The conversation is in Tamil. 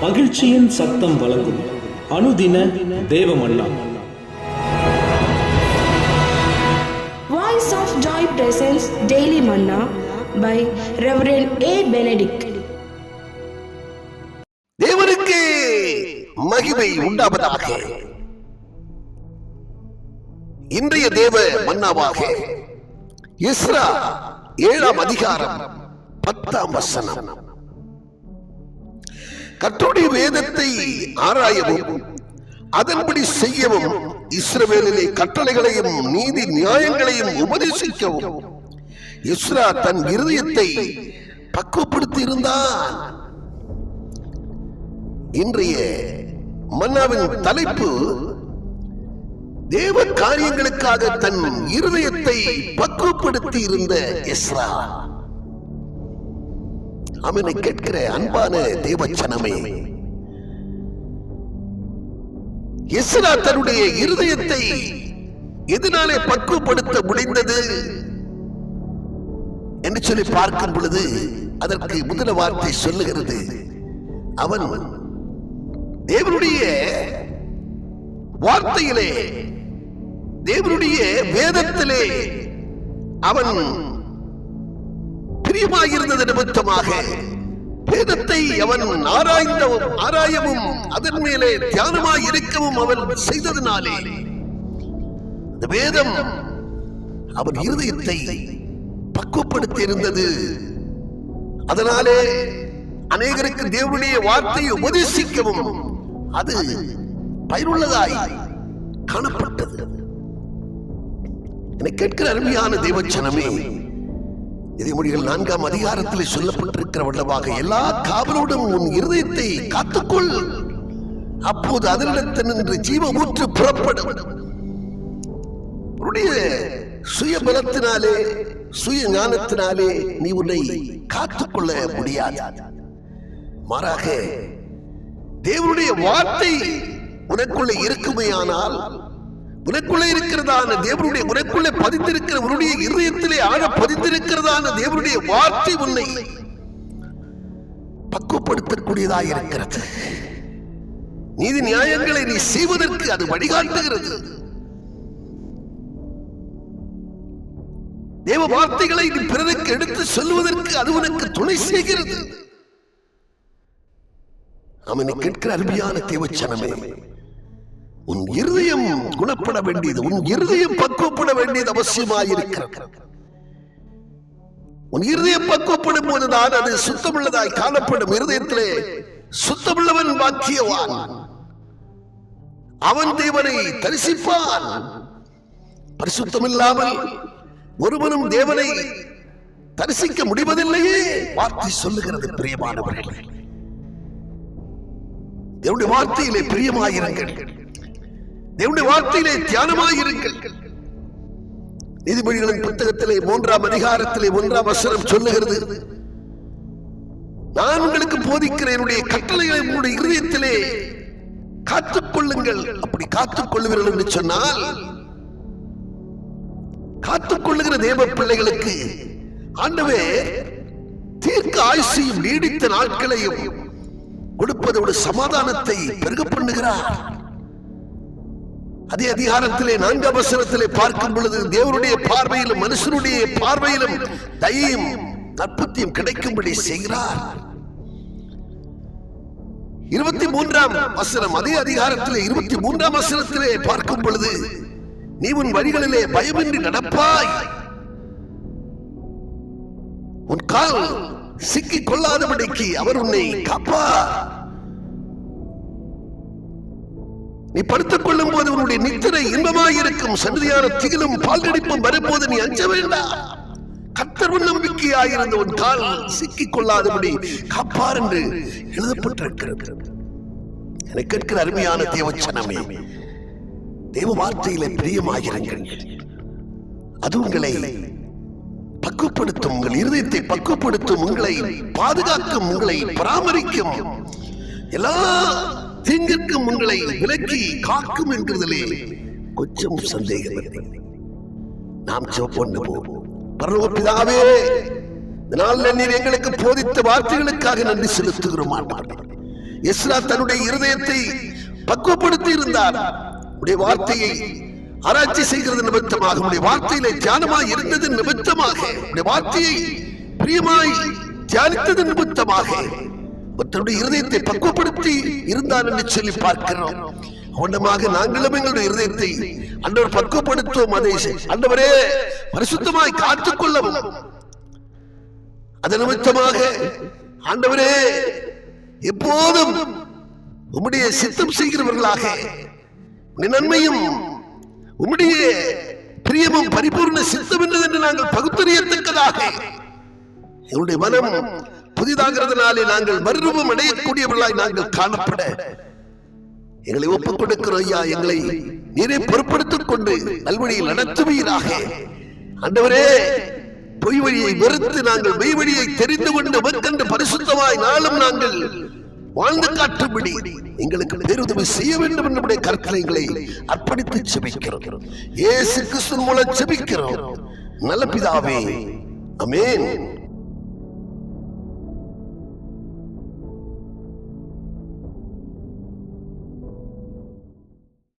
மகிழ்ச்சியின் சத்தம் வழங்கும் அனுதின தேவமன்னா. Voice of Joy presents Daily Manna by Reverend A. Benedict. தேவனுக்கு மகிமை உண்டாவதாக. இன்றைய தேவ மன்னாவாக எஸ்ரா 7ஆம் அதிகாரம் 10ஆம் வசனம். கர்த்தருடைய வேதத்தை ஆராயவும் அதன்படி செய்யவும் இஸ்ரவேலிலே கட்டளைகளையும் நீதி நியாயங்களையும் உபதேசிக்கவும் எஸ்ரா தன் இருதயத்தை பக்குவப்படுத்தி இருந்தான். இன்றைய மன்னாவின் தலைப்பு தேவ காரியங்களுக்காக தன் இருதயத்தை பக்குவப்படுத்தி இருந்த எஸ்ரா. அவனை கேட்கிற அன்பான தேவச்சனமே, எஸ்ரா தன்னுடைய இருதயத்தை எதனாலே பக்குவப்படுத்த முடிந்தது என்று சொல்லி பார்க்கும் பொழுது அதற்கு முதல் வார்த்தை சொல்லுகிறது, அவன் தேவனுடைய வார்த்தையிலே, தேவனுடைய வேதத்திலே அவன் பிரியமாயிருந்தது நிமித்தமாக வேதத்தை அவன் ஆராயவும் அதன் மேலே தியானமாய் இருக்கவும் அவன் செய்ததினாலே இந்த வேதம் அவன் இருதயத்தை பக்குவப்படுத்தி இருந்தது. அதனாலே அநேகருக்கு தேவனுடைய வார்த்தையை உபதேசிக்கவும் அது பயனுள்ளதாய் காணப்பட்டது. என்னை கேட்கிற அருமையான தேவச்சனமே, நீதிமொழிகள் 4ஆம் அதிகாரத்தில் சொல்லப்பட்டிருக்கிற வண்ணமாக எல்லா காவலோடும் உன் இருதயத்தை காத்துக்கொள், அப்போது அதனிடத்தினின்று ஜீவ ஊற்று புறப்படும். உன்னுடைய சுய பலத்தினாலே சுய ஞானத்தினாலே நீ உன்னை காத்துக்கொள்ள முடியாது. மாறாக தேவனுடைய வார்த்தை உனக்குள்ளே இருக்குமையானால், உனக்குள்ளே இருக்கிறதான தேவனுடைய, உனக்குள்ளே பதிந்திருக்கிற உன்னுடைய இருதயத்திலே ஆழ பதிந்திருக்கிறதான தேவனுடைய வார்த்தை உன்னை பக்குவப்படுத்தக்கூடியதாக இருக்கிறது. நீதி நியாயங்களை நீ செய்வதற்கு அது வழிகாட்டுகிறது. தேவ வார்த்தைகளை நீ பிறருக்கு எடுத்து சொல்லுவதற்கு அது உனக்கு துணை செய்கிறது. அவனை கேட்கிற அருமையான தேவச்சனமே, உன் இருதயம் குணப்பட வேண்டியது, உன் இருதயம் பக்குவப்பட வேண்டியது அவசியமாயிருக்கிறது. உன் இருதயம் பக்குவப்படும் போதுதான் அது சுத்தமுள்ளதாய் காணப்படும். இருதயத்திலே சுத்தமுள்ளவன் பாக்கியவான், அவன் தேவனை தரிசிப்பான். பரிசுத்தம் இல்லாமல் ஒருவனும் தேவனை தரிசிக்க முடிவதில்லையே வார்த்தை சொல்லுகிறது. பிரியமானவர்களே, தேவனுடைய வார்த்தையிலே பிரியமாயிருங்கள், தேவனுடைய வார்த்தையிலே தியானமாயிருங்கள். நீதிமொழிகளின் புத்தகத்திலே 3ஆம் அதிகாரத்திலே 1ஆம் வசனம் சொல்லுகிறது, நான் உங்களுக்கு போதிக்கிற என்னுடைய கட்டளைகளை உங்களுடைய இருதயத்திலே காத்துக்கொள்ளுங்கள். அப்படி காத்துக்கொள்ளுவீர்கள் என்று சொன்னால், காத்துக்கொள்ளுகிற தேவ பிள்ளைகளுக்கு ஆண்டவர் தீர்க்க ஆயுசையும் நீடித்த நாட்களையும் கொடுப்பதோடு சமாதானத்தை பெருக பண்ணுகிறார். அதே அதிகாரத்திலே 4ஆம் வசனத்திலே பார்க்கும் பொழுது தேவனுடைய பார்வையிலும் மனுஷனுடைய பார்வையிலும் தயையும் நற்புத்தியும் கிடைக்கும்படி செய்கிறார். 23ஆம் வசனம், அதே அதிகாரத்திலே 23ஆம் வசனத்திலே பார்க்கும் பொழுது, நீ உன் வழிகளிலே பயமின்றி நடப்பாய், உன் கால் சிக்கிக் கொள்ளாதபடிக்கு அவர் உன்னை காப்பார். நீ படுத்துக் கொள்ளும் போது உன்னுடைய நித்திரை இன்பமாயிருக்கும், சந்ததியான திகிலும் பால் கடிப்பும் வரும்போது நீ அஞ்ச வேண்டாம். கர்த்தர் உன் நம்பிக்கையாயிருந்த உன் கால் சிக்கிக் கொள்ளாதபடி காப்பார் என்று எழுதப்பட்டிருக்கிறது. எனக்கு கேட்கிற அருமையான தேவச்சனமே, தேவ வார்த்தையிலே பிரியமாயிருங்கள். அது உங்களை பக்குவப்படுத்தும், உங்கள் இருதயத்தை பக்குவப்படுத்தும், உங்களை பாதுகாக்கும், உங்களை பராமரிக்கும், எல்லா தீங்கிற்கும் உங்களை விலக்கி காக்கும் என்கிறதிலே கொஞ்சம் சந்தேகம் இல்லை. நாம் ஜெபம் பண்ணுவோம். பரலோக பிதாவே, இதனால் நீர் எங்களுக்கு போதித்த வார்த்தைகளுக்காக நன்றி செலுத்துகிறோம். எஸ்ரா தன்னுடைய இருதயத்தை பக்குவப்படுத்தி இருந்தார். உடைய வார்த்தையை ஆராய்ச்சி செய்கிறது நிமித்தமாக, உடைய வார்த்தையிலே தியானமாய் இருந்தது நிமித்தமாக, உடைய வார்த்தையை பிரியமாய் தியானித்தது நிமித்தமாக தன்னுடைய இருதயத்தை பக்குவப்படுத்தி இருந்தார் என்று சொல்லி பார்க்கிறோம். அவண்டமாக நாங்களும் எங்களுடைய இருதயத்தை ஆண்டவர் பக்குவப்படுத்துவோம். அதை ஆண்டவரே பரிசுத்தமாய் காத்துக்கொள்ளவும், அதன் நிமித்தமாக ஆண்டவரே எப்போதும் உம்முடைய சித்தம் செய்கிறவர்களாக, நன்மையும் உம்முடைய பிரியமும் பரிபூர்ண சித்தம் என்று நாங்கள் பகுத்தறியத்தக்கதாக எங்களுடைய மனம் புதிதாகிறதுனாலே நாங்கள் மறுரூபம் அடையக்கூடியவர்களாய் நாங்கள் காணப்பட எங்களை ஒப்புக் கொடுக்கிறோம். ஐயா, எங்களை நீரே பொறுப்படுத்திக் கொண்டு நல்வழியில் நடத்துவீராக. ஆண்டவரே, பொய் வழியை வெறுத்து நாங்கள் மெய் வழியை தெரிந்து கொண்டு மக்கண்டு பரிசுத்தமாய் நாளும் நாங்கள் வாழ்ந்து காட்டும்படி எங்களுக்கு பேருதவி செய்ய வேண்டும் என்று நம்முடைய கருத்தலைகளை அர்ப்பணித்து ஜெபிக்கிறோம். இயேசு கிறிஸ்து மூலம் ஜெபிக்கிறோம் நல்ல பிதாவே, ஆமென்.